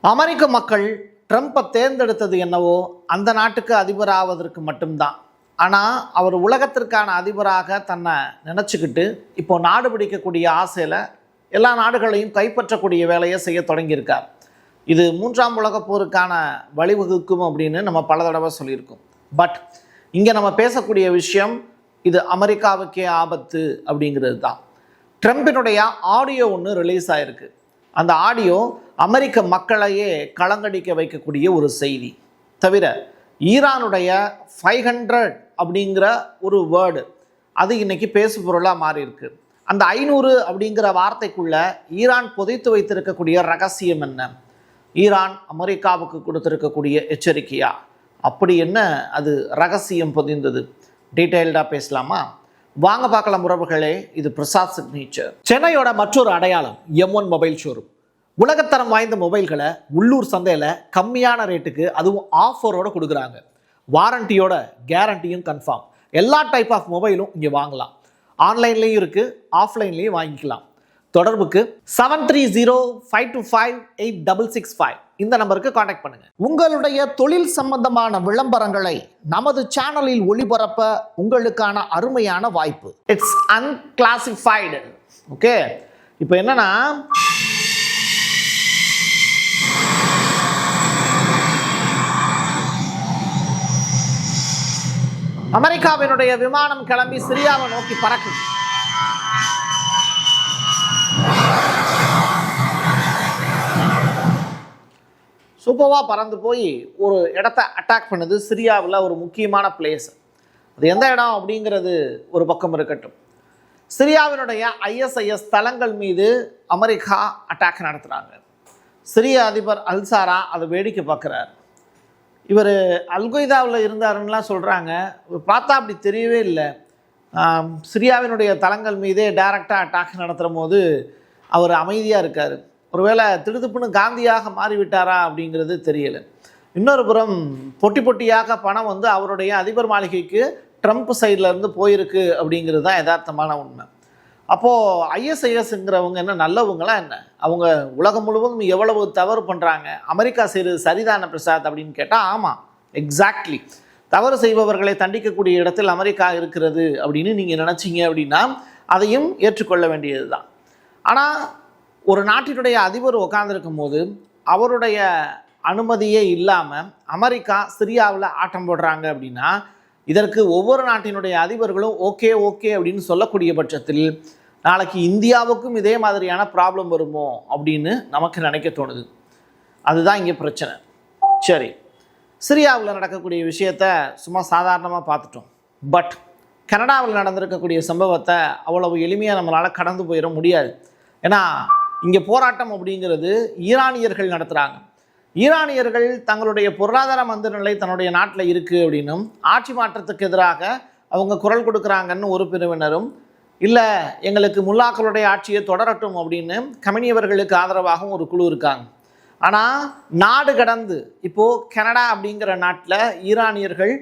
அமெரிக்க மக்கள் ட்ரம்ப்பை தேர்ந்தெடுத்தது என்னவோ அந்த நாட்டுக்கு அதிபராவதற்கு மட்டும்தான். ஆனால் அவர் உலகத்திற்கான அதிபராக தன்னை நினச்சிக்கிட்டு இப்போ நாடு பிடிக்கக்கூடிய ஆசையில் எல்லா நாடுகளையும் கைப்பற்றக்கூடிய வேலையை செய்ய தொடங்கியிருக்கார். இது 3ஆம் உலகப் போருக்கான வழிவகுக்கும் அப்படின்னு நம்ம பல தடவை சொல்லியிருக்கோம். பட் இங்கே நம்ம பேசக்கூடிய விஷயம் இது அமெரிக்காவுக்கே ஆபத்து அப்படிங்கிறது தான். ட்ரம்பினுடைய ஆடியோ ஒன்று ரிலீஸ் ஆகிருக்கு. அந்த ஆடியோ அமெரிக்க மக்களையே களங்கடிக்க வைக்கக்கூடிய ஒரு செய்தி. தவிர ஈரானுடைய 500 அப்படிங்கிற ஒரு வேர்டு அது இன்னைக்கு பேசு பொருளாக மாறி இருக்கு. அந்த 500 அப்படிங்கிற வார்த்தைக்குள்ள ஈரான் புதைத்து வைத்திருக்கக்கூடிய ரகசியம் என்ன? ஈரான் அமெரிக்காவுக்கு கொடுத்திருக்கக்கூடிய எச்சரிக்கையா? அப்படி என்ன அது ரகசியம் பொதிந்தது? டீட்டெயில்டாக பேசலாமா? வாங்க பார்க்கலாம் உறவுகளே. இது பிரசாத் சிக்னேச்சர். சென்னையோட மற்றொரு அடையாளம் M1 மொபைல் ஷோரூம். உலகத்தரம் வாய்ந்த மொபைல்களை உள்ளூர் சந்தையில் கம்மியான ரேட்டுக்கு அதுவும் ஆஃபரோடு கொடுக்குறாங்க. வாரண்டியோட கேரண்டியும் கன்ஃபார்ம். எல்லா டைப் ஆஃப் மொபைலும் இங்கே வாங்கலாம். ஆன்லைன்லேயும் இருக்குது, ஆஃப்லைன்லேயும் வாங்கிக்கலாம். தொடர்புக்கு 7305258665 இந்த நம்பருக்கு காண்டாக்ட் பண்ணுங்க. உங்களுடைய தொழில் சம்பந்தமான விளம்பரங்களை நமது சேனலில் ஒளிபரப்ப உங்களுக்கான அருமையான வாய்ப்பு. இட்ஸ் அன்கிளாசிஃபைடு. ஓகே, இப்போ என்னன்னா அமெரிக்காவினுடைய விமானம் கிளம்பி சிரியாவை நோக்கி பறக்குது. சூப்பராக பறந்து போய் ஒரு இடத்த அட்டாக் பண்ணுது. சிரியாவில் ஒரு முக்கியமான பிளேஸ். அது எந்த இடம் அப்படிங்கிறது ஒரு பக்கம் இருக்கட்டும். சிரியாவினுடைய ISIS தளங்கள் மீது அமெரிக்கா அட்டாக் நடத்துகிறாங்க. சிரிய அதிபர் அல்சாரா அதை வேடிக்கை பார்க்குறார். இவர் அல்கொய்தாவில் இருந்தாருன்னெலாம் சொல்கிறாங்க. பார்த்தா அப்படி தெரியவே இல்லை. சிரியாவினுடைய தளங்கள் மீதே டைரக்டாக அட்டாக் நடத்துகிற போது அவர் அமைதியாக இருக்கார். ஒருவேளை திடுதுப்புன்னு காந்தியாக மாறிவிட்டாரா அப்படிங்கிறது தெரியலை. இன்னொரு புறம் பொட்டி பொட்டியாக பணம் வந்து அவருடைய அதிபர் மாளிகைக்கு ட்ரம்ப் சைடில் இருந்து போயிருக்கு அப்படிங்கிறது தான் யதார்த்தமான உண்மை. அப்போது ISISங்கிறவங்க என்ன நல்லவங்களா என்ன? அவங்க உலகம் முழுவதும் எவ்வளவு தவறு பண்ணுறாங்க, அமெரிக்கா செய்கிறது சரிதான பிரசாத் அப்படின்னு கேட்டால் ஆமாம், எக்ஸாக்ட்லி. தவறு செய்பவர்களை தண்டிக்கக்கூடிய இடத்தில் அமெரிக்கா இருக்கிறது அப்படின்னு நீங்கள் நினச்சிங்க அப்படின்னா அதையும் ஏற்றுக்கொள்ள வேண்டியது தான். ஆனால் ஒரு நாட்டினுடைய அதிபர் உட்கார்ந்துருக்கும் போது அவருடைய அனுமதியே இல்லாமல் அமெரிக்கா சிரியாவில் ஆட்டம் போடுறாங்க அப்படின்னா இதற்கு ஒவ்வொரு நாட்டினுடைய அதிபர்களும் ஓகே ஓகே அப்படின்னு சொல்லக்கூடிய பட்சத்தில் நாளைக்கு இந்தியாவுக்கும் இதே மாதிரியான ப்ராப்ளம் வருமோ அப்படின்னு நமக்கு நினைக்க தோணுது. அதுதான் இங்கே பிரச்சனை. சரி, சிரியாவில் நடக்கக்கூடிய விஷயத்தை சும்மா சாதாரணமாக பார்த்துட்டோம். பட் கனடாவில் நடந்திருக்கக்கூடிய சம்பவத்தை அவ்வளவு எளிமையாக நம்மளால் கடந்து போயிட முடியாது. ஏன்னா இங்கே போராட்டம் அப்படிங்கிறது ஈரானியர்கள் நடத்துகிறாங்க. ஈரானியர்கள் தங்களுடைய பொருளாதார மந்த நிலை தன்னுடைய நாட்டில் இருக்குது அப்படின்னும் ஆட்சி மாற்றத்துக்கு எதிராக அவங்க குரல் கொடுக்குறாங்கன்னு ஒரு பிரிவினரும், இல்லை எங்களுக்கு முல்லாக்களுடைய ஆட்சியை தொடரட்டும் அப்படின்னு கம்யூனியவர்களுக்கு ஆதரவாகவும் ஒரு குழு இருக்காங்க. ஆனால் நாடு கடந்து இப்போது கனடா அப்படிங்கிற நாட்டில் ஈரானியர்கள்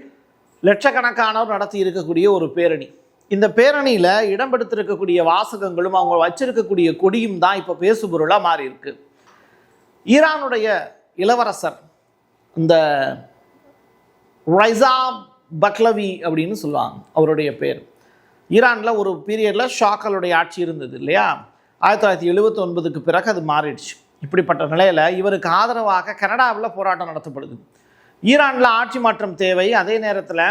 லட்சக்கணக்கானோர் நடத்தி இருக்கக்கூடிய ஒரு பேரணி. இந்த பேரணியில் இடம்பெடுத்திருக்கக்கூடிய வாசகங்களும் அவங்க வச்சிருக்கக்கூடிய கொடியும் தான் இப்போ பேசுபொருளாக மாறி இருக்கு. ஈரானுடைய இளவரசர் இந்த ரைசா பக்லவி அப்படின்னு சொல்லுவாங்க அவருடைய பேர். ஈரானில் ஒரு பீரியடில் ஷாக்களுடைய ஆட்சி இருந்தது இல்லையா? 1979க்கு பிறகு அது மாறிடுச்சு. இப்படிப்பட்ட நிலையில் இவருக்கு ஆதரவாக கனடாவில் போராட்டம் நடத்தப்படுது. ஈரானில் ஆட்சி மாற்றம் தேவை. அதே நேரத்தில்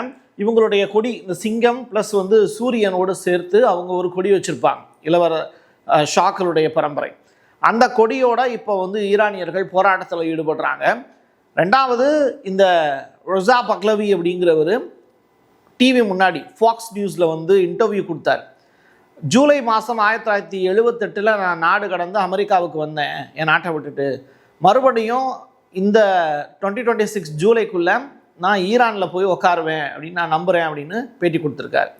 இவங்களுடைய கொடி இந்த சிங்கம் ப்ளஸ் வந்து சூரியனோடு சேர்த்து அவங்க ஒரு கொடி வச்சுருப்பாங்க, இளவர ஷாக்களுடைய பரம்பரை. அந்த கொடியோட இப்போ வந்து ஈரானியர்கள் போராட்டத்தில் ஈடுபடுறாங்க. ரெண்டாவது இந்த ரைசா பக்லவி அப்படிங்கிறவர் டிவி முன்னாடி ஃபாக்ஸ் நியூஸில் வந்து இன்டர்வியூ கொடுத்தார். ஜூலை மாதம் 1978 நான் நாடு கடந்து அமெரிக்காவுக்கு வந்தேன் என் நாட்டை விட்டுட்டு. மறுபடியும் இந்த 2026 ஜூலைக்குள்ளே நான் ஈரானில் போய் உட்காருவேன் அப்படின்னு நான் நம்புகிறேன் அப்படின்னு பேட்டி கொடுத்துருக்காரு.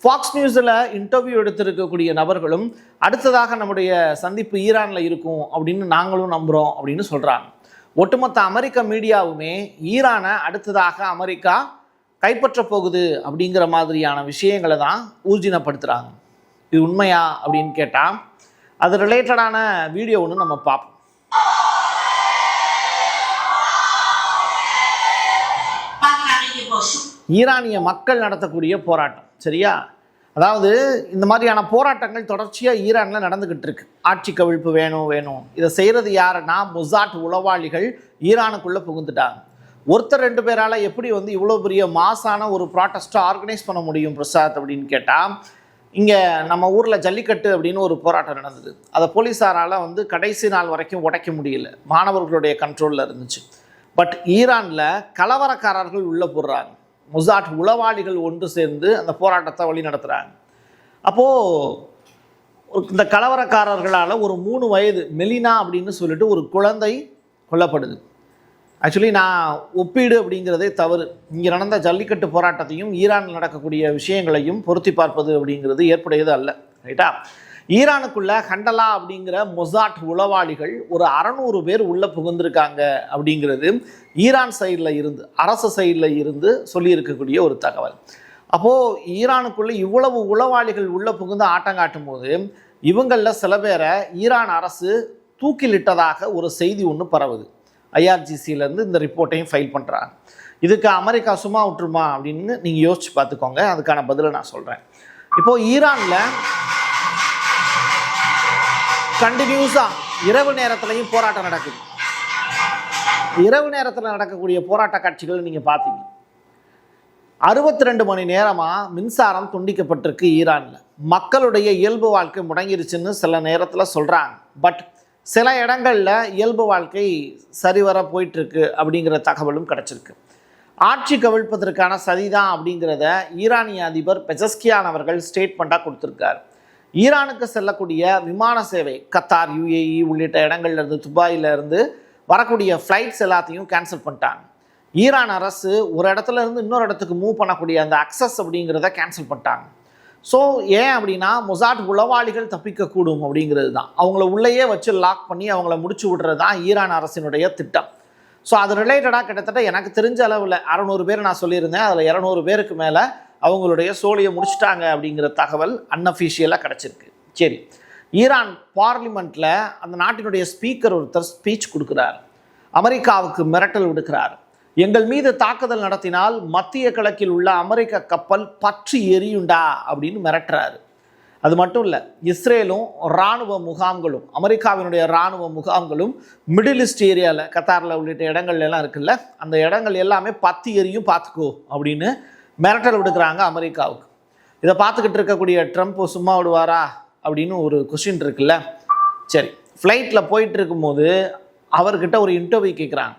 ஃபாக்ஸ் நியூஸில் இன்டர்வியூ எடுத்திருக்கக்கூடிய நபர்களும் அடுத்ததாக நம்முடைய சந்திப்பு ஈரானில் இருக்கும் அப்படின்னு நாங்களும் நம்புகிறோம் அப்படின்னு சொல்கிறாங்க. ஒட்டுமொத்த அமெரிக்க மீடியாவுமே ஈரானை அடுத்ததாக அமெரிக்கா கைப்பற்ற போகுது அப்படிங்கிற மாதிரியான விஷயங்களை தான் ஊர்ஜினப்படுத்துகிறாங்க. இது உண்மையா அப்படின்னு கேட்டால் அது ரிலேட்டடான வீடியோ ஒன்று நம்ம பார்ப்போம். ஈரானிய மக்கள் நடத்தக்கூடிய போராட்டம். சரியா? அதாவது இந்த மாதிரியான போராட்டங்கள் தொடர்ச்சியாக ஈரானில் நடந்துக்கிட்டு இருக்கு. ஆட்சி கவிழ்ப்பு வேணும் வேணும். இதை செய்கிறது யாருன்னா மொசாட் உளவாளிகள் ஈரானுக்குள்ளே புகுந்துட்டாங்க. ஒருத்தர் 2 பேரால் எப்படி இவ்வளோ பெரிய மாசான ஒரு ப்ராட்டஸ்ட்டை ஆர்கனைஸ் பண்ண முடியும் பிரசாத் அப்படின்னு கேட்டால், இங்கே நம்ம ஊரில் ஜல்லிக்கட்டு அப்படின்னு ஒரு போராட்டம் நடந்தது. அதை போலீஸாரால் கடைசி நாள் வரைக்கும் உடைக்க முடியல, மாணவர்களுடைய கண்ட்ரோலில் இருந்துச்சு. பட் ஈரானில் கலவரக்காரர்கள் உள்ளே போடுறாங்க. மொசாட் உளவாளிகள் ஒன்று சேர்ந்து அந்த போராட்டத்தை வழி நடத்துகிறாங்க. அப்போது இந்த கலவரக்காரர்களால் ஒரு 3 வயது மெலினா அப்படின்னு சொல்லிட்டு ஒரு குழந்தை கொல்லப்படுது. ஆக்சுவலி நான் ஒப்பீடு அப்படிங்கிறதே தவறு. இங்கே நடந்த ஜல்லிக்கட்டு போராட்டத்தையும் ஈரானில் நடக்கக்கூடிய விஷயங்களையும் பொருத்தி பார்ப்பது அப்படிங்கிறது ஏற்புடையது அல்ல. ரைட்டா? ஈரானுக்குள்ள ஹண்டலா அப்படிங்கிற மொசாட் உளவாளிகள் ஒரு 600 பேர் உள்ளே புகுந்திருக்காங்க அப்படிங்கிறது ஈரான் சைடில் இருந்து, அரசு சைடில் இருந்து சொல்லியிருக்கக்கூடிய ஒரு தகவல். அப்போது ஈரானுக்குள்ளே இவ்வளவு உளவாளிகள் உள்ளே புகுந்து ஆட்டம் காட்டும் போது இவங்களில் சில பேரை ஈரான் அரசு தூக்கிலிட்டதாக ஒரு செய்தி ஒன்று பரவுது. ஐஆர்ஜிசியிலேருந்து இந்த ரிப்போர்ட்டையும் ஃபைல் பண்ணுறாங்க. இதுக்கு அமெரிக்கா சும்மா விட்டுருமா அப்படின்னு நீங்கள் யோசிச்சு பார்த்துக்கோங்க. அதுக்கான பதிலை நான் சொல்கிறேன். இப்போது ஈரானில் கண்டினியூஸாக இரவு நேரத்துலையும் போராட்டம் நடக்குது. இரவு நேரத்தில் நடக்கக்கூடிய போராட்ட காட்சிகள் நீங்கள் பார்த்தீங்க. 62 மணி நேரமாக மின்சாரம் துண்டிக்கப்பட்டிருக்கு ஈரானில். மக்களுடைய இயல்பு வாழ்க்கை முடங்கிருச்சுன்னு சில நேரத்தில் சொல்கிறாங்க. பட் சில இடங்களில் இயல்பு வாழ்க்கை சரிவர போயிட்டுருக்கு அப்படிங்கிற தகவலும் கிடச்சிருக்கு. ஆட்சி கவிழ்ப்பதற்கான சதிதான் அப்படிங்கிறத ஈரானிய அதிபர் பெஜஸ்கியான் அவர்கள் ஸ்டேட்மெண்ட்டாக கொடுத்துருக்காரு. ஈரானுக்கு செல்லக்கூடிய விமான சேவை கத்தார், UAE உள்ளிட்ட இடங்கள்லேருந்து, துபாயிலேருந்து வரக்கூடிய ஃப்ளைட்ஸ் எல்லாத்தையும் கேன்சல் பண்ணிட்டாங்க. ஈரான் அரசு ஒரு இடத்துல இருந்து இன்னொரு இடத்துக்கு மூவ் பண்ணக்கூடிய அந்த அக்சஸ் அப்படிங்கிறத கேன்சல் பண்ணிட்டாங்க. ஸோ ஏன் அப்படின்னா மொசாட் உளவாளிகள் தப்பிக்கக்கூடும் அப்படிங்கிறது தான். அவங்கள உள்ளேயே வச்சு லாக் பண்ணி அவங்கள முடிச்சு விடுறது தான் ஈரான் அரசினுடைய திட்டம். ஸோ அது ரிலேட்டடாக கிட்டத்தட்ட எனக்கு தெரிஞ்ச அளவில் 600 பேர் நான் சொல்லியிருந்தேன். அதில் 200 பேருக்கு மேலே அவங்களுடைய சோழியை முடிச்சிட்டாங்க அப்படிங்கிற தகவல் அன்அஃபிஷியலாக கிடச்சிருக்கு. சரி, ஈரான் பார்லிமெண்ட்டில் அந்த நாட்டினுடைய ஸ்பீக்கர் ஒருத்தர் ஸ்பீச் கொடுக்குறார். அமெரிக்காவுக்கு மிரட்டல் விடுக்கிறார். எங்கள் மீது தாக்குதல் நடத்தினால் மத்திய கிழக்கில் உள்ள அமெரிக்க கப்பல் பற்றி எரியுண்டா அப்படின்னு மிரட்டுறாரு. அது மட்டும் இல்லை, இஸ்ரேலும் இராணுவ முகாம்களும், அமெரிக்காவினுடைய இராணுவ முகாம்களும் மிடில் ஈஸ்ட் ஏரியாவில், கத்தாரில் உள்ளிட்ட இடங்கள்லாம் இருக்குல்ல, அந்த இடங்கள் எல்லாமே பற்றி எரியும் பார்த்துக்கோ அப்படின்னு மிரட்டல் விடுக்கிறாங்க அமெரிக்காவுக்கு. இதை பார்த்துக்கிட்டு இருக்கக்கூடிய ட்ரம்ப் சும்மா விடுவாரா அப்படின்னு ஒரு கொஸ்டின் இருக்குல்ல. சரி, ஃப்ளைட்டில் போயிட்டு இருக்கும்போது அவர்கிட்ட ஒரு இன்டர்வியூ கேட்குறாங்க.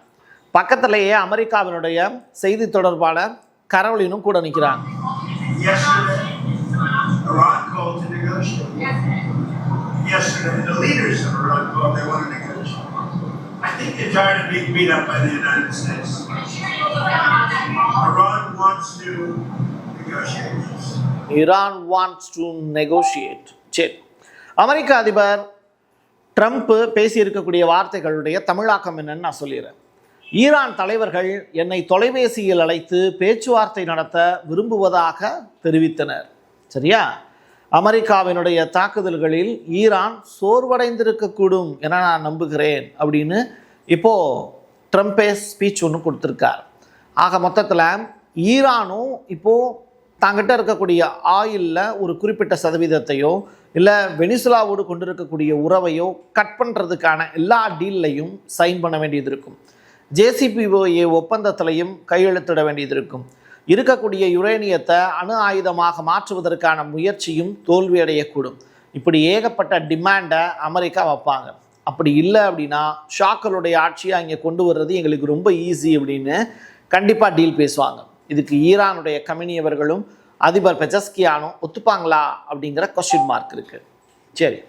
பக்கத்திலேயே அமெரிக்காவினுடைய செய்தி தொடர்பாளர் கரோலினும் கூட நிற்கிறாங்க. Iran wants to negotiate. சரி, அமெரிக்க அதிபர் ட்ரம்ப் பேசியிருக்கக்கூடிய வார்த்தைகளுடைய தமிழாக்கம் என்னன்னு நான் சொல்லிடுறேன். ஈரான் தலைவர்கள் என்னை தொலைபேசியில் அழைத்து பேச்சுவார்த்தை நடத்த விரும்புவதாக தெரிவித்தனர். சரியா? அமெரிக்காவினுடைய தாக்குதல்களில் ஈரான் சோர்வடைந்திருக்கக்கூடும் என நான் நம்புகிறேன் அப்படின்னு இப்போது ட்ரம்பே ஸ்பீச் ஒன்று கொடுத்துருக்கார். ஆக மொத்தத்தில் ஈரானும் இப்போது தாங்கிட்ட இருக்கக்கூடிய ஆயிலில் ஒரு குறிப்பிட்ட சதவீதத்தையோ இல்லை வெனிசுலாவோடு கொண்டிருக்கக்கூடிய உறவையோ கட் பண்ணுறதுக்கான எல்லா டீல்லையும் சைன் பண்ண வேண்டியது இருக்கும். JCPOA ஒப்பந்தத்திலையும் கையெழுத்திட வேண்டியது இருக்கும். இருக்கக்கூடிய யுரேனியத்தை அணு ஆயுதமாக மாற்றுவதற்கான முயற்சியும் தோல்வியடையக்கூடும். இப்படி ஏகப்பட்ட டிமாண்டை அமெரிக்கா வைப்பாங்க. அப்படி இல்லை அப்படின்னா ஷாக்களுடைய ஆட்சியை அங்கே கொண்டு வர்றது எங்களுக்கு ரொம்ப ஈஸி அப்படின்னு கண்டிப்பாக டீல் பேசுவாங்க. இதுக்கு ஈரானுடைய கமினியவர்களும் அதிபர் பெஜஸ்கியானும் ஒத்துப்பாங்களா அப்படிங்கிற கொஸ்டின் மார்க் இருக்குது. சரி,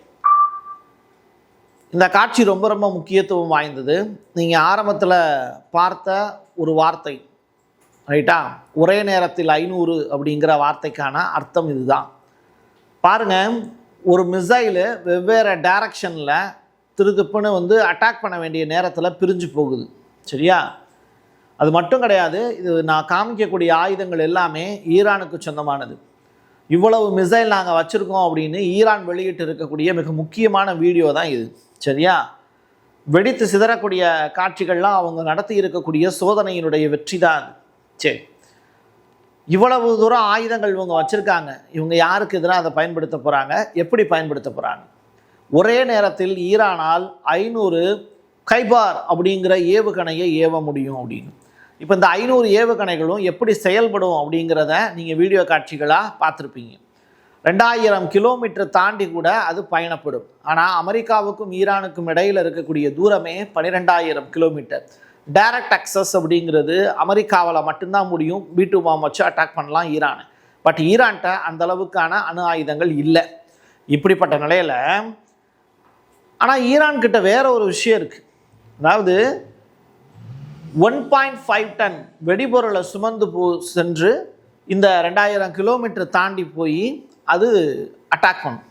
இந்த காட்சி ரொம்ப ரொம்ப முக்கியத்துவம் வாய்ந்தது. நீங்கள் ஆரம்பத்தில் பார்த்த ஒரு வார்த்தை, ரைட்டா, ஒரே நேரத்தில் 500 அப்படிங்கிற வார்த்தைக்கான அர்த்தம் இதுதான். பாருங்கள், ஒரு மிசைலு வெவ்வேறு டைரக்ஷனில் திருத்துப்புன்னு அட்டாக் பண்ண வேண்டிய நேரத்தில் பிரிஞ்சு போகுது. சரியா? அது மட்டும் கிடையாது, இது நான் காமிக்கக்கூடிய ஆயுதங்கள் எல்லாமே ஈரானுக்கு சொந்தமானது. இவ்வளவு மிசைல் நாங்கள் வச்சுருக்கோம் அப்படின்னு ஈரான் வெளியிட்டு இருக்கக்கூடிய மிக முக்கியமான வீடியோ தான் இது. சரியா? வெடித்து சிதறக்கூடிய காட்சிகள்லாம் அவங்க நடத்தி இருக்கக்கூடிய சோதனையினுடைய வெற்றி தான் அது. சரி, இவ்வளவு தூரம் ஆயுதங்கள் இவங்க வச்சுருக்காங்க, இவங்க யாருக்கு எதிராக அதை பயன்படுத்த போகிறாங்க, எப்படி பயன்படுத்த போகிறாங்க? ஒரே நேரத்தில் ஈரானால் 500 கைபார் அப்படிங்கிற ஏவுகணையை ஏவ முடியும் அப்படின்னு. இப்போ இந்த 500 ஏவுகணைகளும் எப்படி செயல்படும் அப்படிங்கிறத நீங்கள் வீடியோ காட்சிகளாக பார்த்துருப்பீங்க. 2000 கிலோமீட்டர் தாண்டி கூட அது பயணப்படும். ஆனால் அமெரிக்காவுக்கும் ஈரானுக்கும் இடையில் இருக்கக்கூடிய தூரமே 12,000 கிலோமீட்டர். டைரக்ட் அக்சஸ் அப்படிங்கிறது அமெரிக்காவில் மட்டும்தான் முடியும். B2 பாம் வச்சு அட்டாக் பண்ணலாம் ஈரானை. பட் ஈரான்கிட்ட அந்த அளவுக்கான அணு ஆயுதங்கள் இல்லை. இப்படிப்பட்ட நிலையில் ஆனால் ஈரான்கிட்ட வேற ஒரு விஷயம் இருக்குது. அதாவது 1.5 டன் வெடிபொருளை சுமந்து சென்று இந்த 2000 கிலோமீட்டர் தாண்டி போய் அது அட்டாக் பண்ணும்.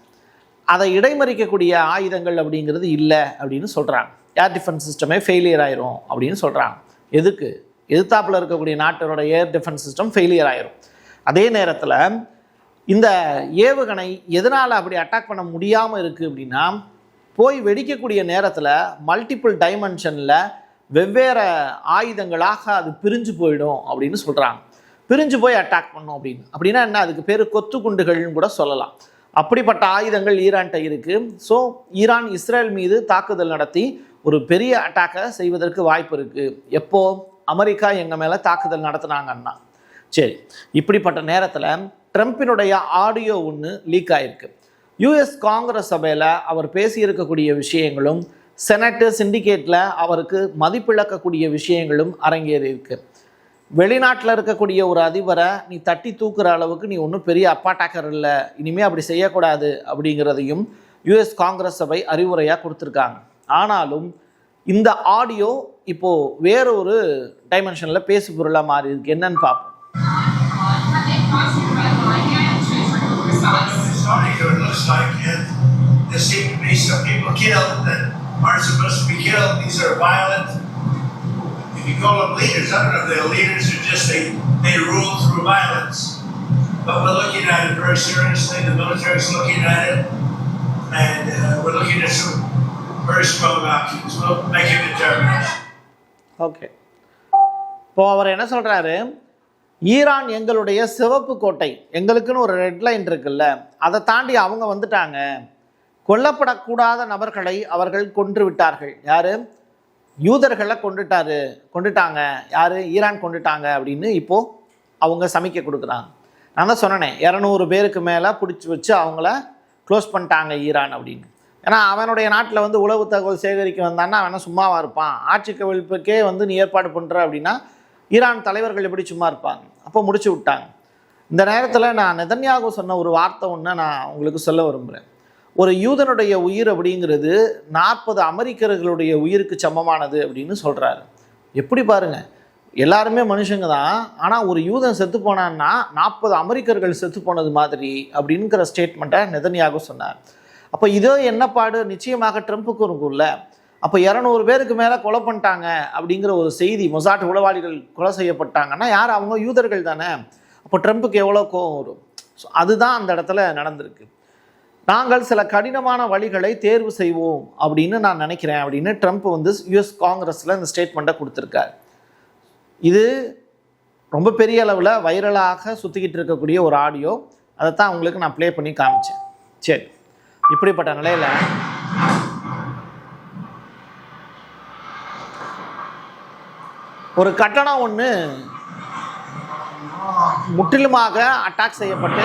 அதை இடைமறிக்கக்கூடிய ஆயுதங்கள் அப்படிங்கிறது இல்லை அப்படின்னு சொல்கிறாங்க. ஏர் டிஃபென்ஸ் சிஸ்டமே ஃபெயிலியர் ஆயிரும் அப்படின்னு சொல்கிறாங்க. எதுக்கு? எதிர்த்தாப்பில் இருக்கக்கூடிய நாட்டோட ஏர் டிஃபென்ஸ் சிஸ்டம் ஃபெயிலியர் ஆயிரும். அதே நேரத்தில் இந்த ஏவுகணை எதனால் அப்படி அட்டாக் பண்ண முடியாமல் இருக்குது அப்படின்னா, போய் வெடிக்கக்கூடிய நேரத்தில் மல்டிபிள் டைமென்ஷனில் வெவ்வேறு ஆயுதங்களாக அது பிரிஞ்சு போயிடும் அப்படின்னு சொல்கிறாங்க. பிரிஞ்சு போய் அட்டாக் பண்ணும் அப்படின்னு. அப்படின்னா என்ன? அதுக்கு பேர் கொத்து குண்டுகள்னு கூட சொல்லலாம். அப்படிப்பட்ட ஆயுதங்கள் ஈரான்கிட்ட இருக்குது. ஸோ ஈரான் இஸ்ரேல் மீது தாக்குதல் நடத்தி ஒரு பெரிய அட்டாக்கை செய்வதற்கு வாய்ப்பு இருக்குது. எப்போ? அமெரிக்கா எங்கள் மேலே தாக்குதல் நடத்துனாங்கன்னா. சரி, இப்படிப்பட்ட நேரத்தில் ட்ரம்பினுடைய ஆடியோ ஒன்று லீக் ஆகிருக்கு. யூஎஸ் காங்கிரஸ் சபையில் அவர் பேசியிருக்கக்கூடிய விஷயங்களும் செனட்டு சிண்டிகேட்டில் அவருக்கு மதிப்பிழக்கக்கூடிய விஷயங்களும் அரங்கேறியிருக்கு. வெளிநாட்டில் இருக்கக்கூடிய ஒரு அதிபரை நீ தட்டி தூக்குற அளவுக்கு நீ ஒன்றும் பெரிய அப்பாட்டாக்கர் இல்லை, இனிமேல் அப்படி செய்யக்கூடாது அப்படிங்கிறதையும் யூஎஸ் காங்கிரஸ் சபை அறிவுரையாக கொடுத்துருக்காங்க. ஆனாலும் இந்த ஆடியோ இப்போது வேற ஒரு டைமென்ஷனில் பேசு பொருளாக மாறி இருக்கு. என்னன்னு பார்ப்போம். It looks like there seem to be some people killed that aren't supposed to be killed. These are violent. If you call them leaders, I don't know if they're leaders or just they rule through violence. But we're looking at it very seriously. The military's looking at it, and we're looking at some very strong options. We'll make a determination. Okay. இப்போ அவர் என்ன சொல்றாரு? Iran எங்களுடைய சிவப்பு கோட்டை, எங்களுக்குன்னு ஒரு red line இருக்குல்ல, அதை தாண்டி அவங்க வந்துட்டாங்க. கொல்லப்படக்கூடாத நபர்களை அவர்கள் கொன்று விட்டார்கள். யார்? யூதர்களை கொண்டுட்டாங்க. யார்? ஈரான் கொண்டுட்டாங்க அப்படின்னு இப்போது அவங்க சமிக்கை கொடுக்குறாங்க. நான் தான் சொன்னேன், 200 பேருக்கு மேலே பிடிச்சி வச்சு அவங்கள க்ளோஸ் பண்ணிட்டாங்க ஈரான் அப்படின்னு. ஏன்னா அவனுடைய நாட்டில் வந்து உளவு தகவல் சேகரிக்க வந்தான்னா அவன் சும்மாவாக இருப்பான். ஆட்சி கவிழ்ப்புக்கே வந்து நீ ஏற்பாடு பண்ணுற அப்படின்னா ஈரான் தலைவர்கள் எப்படி சும்மா இருப்பாங்க? அப்போ முடிச்சு விட்டாங்க. இந்த நேரத்தில் நான் நெதன்யாகு சொன்ன ஒரு வார்த்தை ஒன்று நான் உங்களுக்கு சொல்ல விரும்புகிறேன். ஒரு யூதனுடைய உயிர் அப்படிங்கிறது 40 அமெரிக்கர்களுடைய உயிருக்கு சமமானது அப்படின்னு சொல்கிறாரு. எப்படி பாருங்கள், எல்லாருமே மனுஷங்க தான். ஆனால் ஒரு யூதன் செத்து போனான்னா 40 அமெரிக்கர்கள் செத்து போனது மாதிரி அப்படிங்கிற ஸ்டேட்மெண்ட்டை நெதன்யாகு சொன்னார். அப்போ இதோ என்னப்பாடு நிச்சயமாக ட்ரம்ப்புக்கு இருக்கும்ல. அப்போ 200 பேருக்கு மேலே கொலை பண்ணிட்டாங்க அப்படிங்கிற ஒரு செய்தி, மொசாட் உளவாளிகள் கொலை செய்யப்பட்டாங்கன்னா யார்? அவங்க யூதர்கள் தானே. அப்போ ட்ரம்ப்புக்கு எவ்வளோ கோபம் வரும்? ஸோ அதுதான் அந்த இடத்துல நடந்திருக்கு. நாங்கள் சில கடினமான வழிகளை தேர்வு செய்வோம் அப்படின்னு நான் நினைக்கிறேன் அப்படின்னு ட்ரம்ப் வந்து யூஎஸ் காங்கிரஸில் இந்த ஸ்டேட்மெண்ட்டை கொடுத்துருக்காரு. இது ரொம்ப பெரிய அளவில் வைரலாக சுற்றிக்கிட்டு இருக்கக்கூடிய ஒரு ஆடியோ. அதை தான் உங்களுக்கு நான் ப்ளே பண்ணி காமிச்சேன். சரி, இப்படிப்பட்ட நிலையில் ஒரு கட்டணம் ஒன்று முற்றிலுமாக அட்டாக் செய்யப்பட்டு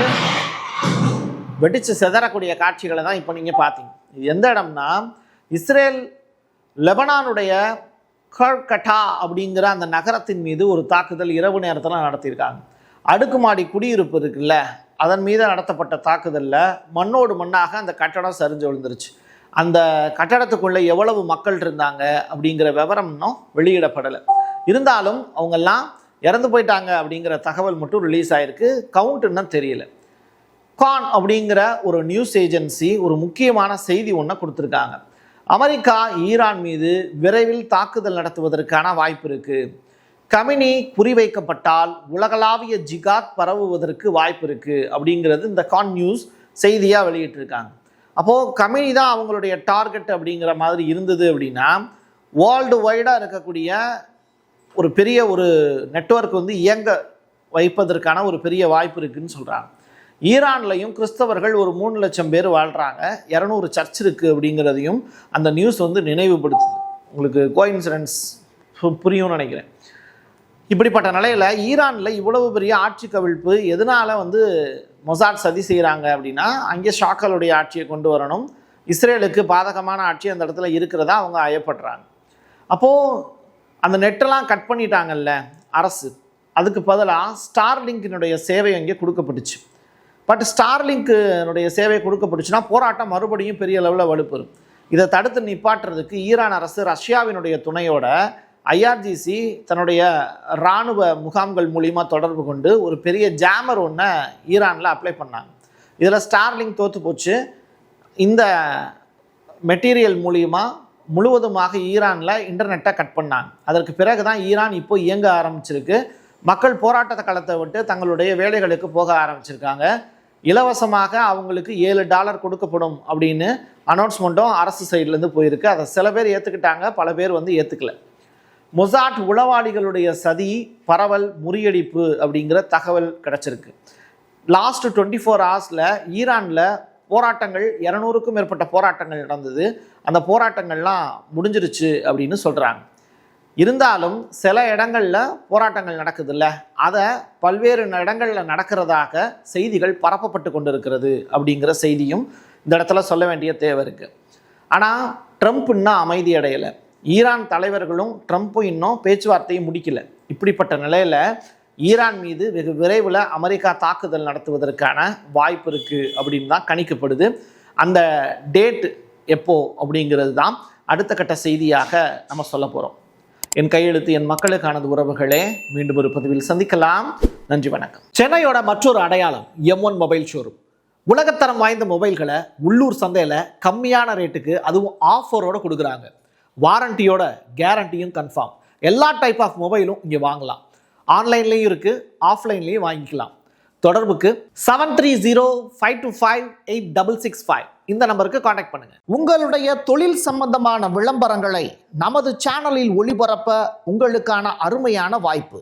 வெடித்து செதறக்கூடிய காட்சிகளை தான் இப்போ நீங்கள் பார்த்தீங்க. இது எந்த இடம்னா, இஸ்ரேல் லெபனானுடைய கர்கட்டா அப்படிங்கிற அந்த நகரத்தின் மீது ஒரு தாக்குதல் இரவு நேரத்தில் நடத்தியிருக்காங்க. அடுக்குமாடி குடியிருப்பு இருக்குல்ல, அதன் மீது நடத்தப்பட்ட தாக்குதலில் மண்ணோடு மண்ணாக அந்த கட்டடம் சரிஞ்சு விழுந்துருச்சு. அந்த கட்டடத்துக்குள்ளே எவ்வளவு மக்கள் இருந்தாங்க அப்படிங்கிற விவரம் இன்னும் வெளியிடப்படலை. இருந்தாலும் அவங்கெல்லாம் இறந்து போயிட்டாங்க அப்படிங்கிற தகவல் மட்டும் ரிலீஸ் ஆகிருக்கு. கவுண்ட் இன்னும் தெரியல. கான் அப்படிங்கிற ஒரு நியூஸ் ஏஜென்சி ஒரு முக்கியமான செய்தி ஒன்று கொடுத்துருக்காங்க. அமெரிக்கா ஈரான் மீது விரைவில் தாக்குதல் நடத்துவதற்கான வாய்ப்பு இருக்குது. கமினி குறிவைக்கப்பட்டால் உலகளாவிய ஜிகாத் பரவுவதற்கு வாய்ப்பு இருக்குது அப்படிங்கிறது இந்த கான் நியூஸ் செய்தியாக வெளியிட்டிருக்காங்க. அப்போது கமினி தான் அவங்களுடைய டார்கெட் அப்படிங்கிற மாதிரி இருந்தது அப்படின்னா, வேர்ல்டு வைடாக இருக்கக்கூடிய ஒரு பெரிய ஒரு நெட்வொர்க் வந்து இயங்க வைப்பதற்கான ஒரு பெரிய வாய்ப்பு இருக்குன்னு சொல்கிறாங்க. ஈரான்லையும் கிறிஸ்தவர்கள் ஒரு 3 லட்சம் பேர் வாழ்கிறாங்க, 200 சர்ச் இருக்குது அப்படிங்கிறதையும் அந்த நியூஸ் வந்து நினைவுபடுத்துது. உங்களுக்கு கோஇன்சிடென்ஸ் புரியும்னு நினைக்கிறேன். இப்படிப்பட்ட நிலையில் ஈரானில் இவ்வளவு பெரிய ஆட்சி கவிழ்ப்பு எதனால் வந்து மொசாட் சதி செய்கிறாங்க அப்படின்னா, அங்கே ஷாக்களுடைய ஆட்சியை கொண்டு வரணும், இஸ்ரேலுக்கு பாதகமான ஆட்சி அந்த இடத்துல இருக்கிறதா அவங்க ஐயப்படுறாங்க. அப்போது அந்த நெட்டெல்லாம் கட் பண்ணிட்டாங்கல்ல அரசு, அதுக்கு பதிலாக ஸ்டார்லிங்கினுடைய சேவை அங்கே கொடுக்கப்பட்டுச்சு. பட் ஸ்டார்லிங்கினுடைய சேவை கொடுக்கப்பட்டுச்சுன்னா போராட்டம் மறுபடியும் பெரிய லெவலில் வலுப்பெறும். இதை தடுத்து நிப்பாட்டுறதுக்கு ஈரான் அரசு ரஷ்யாவினுடைய துணையோட ஐஆர்ஜிசி தன்னுடைய இராணுவ முகாம்கள் மூலிமா தொடர்பு கொண்டு ஒரு பெரிய ஜாமர் ஒன்றை ஈரானில் அப்ளை பண்ணாங்க. இதில் ஸ்டார்லிங்க் தோற்று போச்சு. இந்த மெட்டீரியல் மூலிமா முழுவதுமாக ஈரானில் இன்டர்நெட்டை கட் பண்ணாங்க. அதற்கு பிறகு தான் ஈரான் இப்போ இயங்க ஆரம்பிச்சிருக்கு. மக்கள் போராட்டத்தை களத்தை விட்டு தங்களுடைய வேலைகளுக்கு போக ஆரம்பிச்சிருக்காங்க. இலவசமாக அவங்களுக்கு $7 கொடுக்கப்படும் அப்படின்னு அனௌன்ஸ்மெண்ட்டும் அரசு சைட்லேருந்து போயிருக்கு. அதை சில பேர் ஏற்றுக்கிட்டாங்க, பல பேர் வந்து ஏற்றுக்கல. மொசாட் உளவாளிகளுடைய சதி, பரவல், முறியடிப்பு அப்படிங்கிற தகவல் கிடச்சிருக்கு. லாஸ்ட் 24 ஹவர்ஸில் ஈரானில் போராட்டங்கள் 200க்கும் மேற்பட்ட போராட்டங்கள் நடந்தது. அந்த போராட்டங்கள்லாம் முடிஞ்சிருச்சு அப்படின்னு சொல்கிறாங்க. இருந்தாலும் சில இடங்களில் போராட்டங்கள் நடக்குதுல்ல, அதை பல்வேறு இடங்களில் நடக்கிறதாக செய்திகள் பரப்பப்பட்டு கொண்டிருக்கிறது அப்படிங்கிற செய்தியும் இந்த இடத்துல சொல்ல வேண்டிய தேவை இருக்குது. ஆனால் ட்ரம்ப் இன்னும் அமைதி அடையலை. ஈரான் தலைவர்களும் ட்ரம்ப்பும் இன்னும் பேச்சுவார்த்தையை முடிக்கல. இப்படிப்பட்ட நிலையில் ஈரான் மீது வெகு விரைவில் அமெரிக்கா தாக்குதல் நடத்துவதற்கான வாய்ப்பு இருக்குது அப்படின்னு தான் கணிக்கப்படுது. அந்த டேட் எப்போ அப்படிங்கிறது தான் அடுத்த கட்ட செய்தியாக நம்ம சொல்ல போகிறோம். என் கையெழுத்து என் மக்களுக்கானது உறவுகளே. மீண்டும் ஒரு பதிவில் சந்திக்கலாம். நன்றி, வணக்கம். சென்னையோட மற்றொரு அடையாளம் M1 மொபைல் ஷோரூம். உலகத்தரம் வாய்ந்த மொபைல்களை உள்ளூர் சந்தையில் கம்மியான ரேட்டுக்கு, அதுவும் ஆஃபரோடு கொடுக்குறாங்க. வாரண்டியோட கேரண்டியும் கன்ஃபார்ம். எல்லா டைப் ஆஃப் மொபைலும் இங்கே வாங்கலாம். ஆன்லைன்லேயும் இருக்குது, ஆஃப்லைன்லேயும் வாங்கிக்கலாம். தொடர்புக்கு 7305258665 இந்த நம்பருக்கு காண்டாக்ட் பண்ணுங்க. உங்களுடைய தொழில் சம்பந்தமான விளம்பரங்களை நமது சேனலில் ஒளிபரப்ப உங்களுக்கான அருமையான வாய்ப்பு.